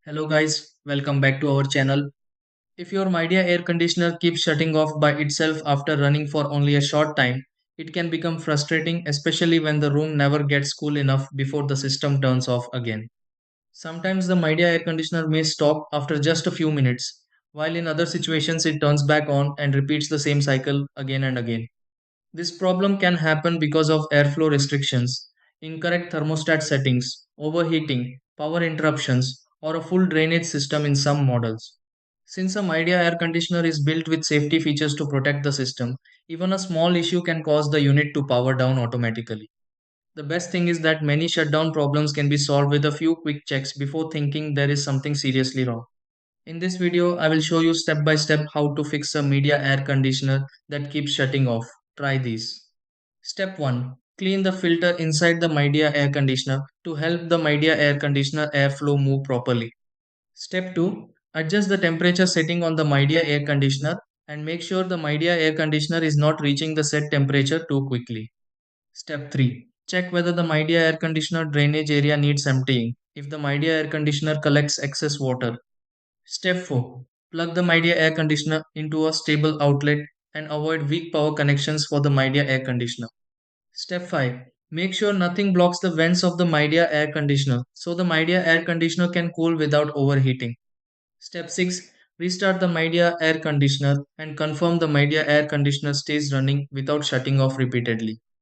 Hello guys, welcome back to our channel. If your Midea air conditioner keeps shutting off by itself after running for only a short time, it can become frustrating, especially when the room never gets cool enough before the system turns off again. Sometimes the Midea air conditioner may stop after just a few minutes, while in other situations it turns back on and repeats the same cycle again and again. This problem can happen because of airflow restrictions, incorrect thermostat settings, overheating, power interruptions, or a full drainage system in some models. Since a Midea air conditioner is built with safety features to protect the system, even a small issue can cause the unit to power down automatically. The best thing is that many shutdown problems can be solved with a few quick checks before thinking there is something seriously wrong. In this video, I will show you step by step how to fix a Midea air conditioner that keeps shutting off. Try these. Step 1. Clean the filter inside the Midea air conditioner to help the Midea air conditioner airflow move properly. Step 2. Adjust the temperature setting on the Midea air conditioner and make sure the Midea air conditioner is not reaching the set temperature too quickly. Step 3. Check whether the Midea air conditioner drainage area needs emptying. If the Midea air conditioner collects excess water. Step 4. Plug the Midea air conditioner into a stable outlet and avoid weak power connections for the Midea air conditioner. Step 5. Make sure nothing blocks the vents of the Midea air conditioner so the Midea air conditioner can cool without overheating. Step 6. Restart the Midea air conditioner and confirm the Midea air conditioner stays running without shutting off repeatedly.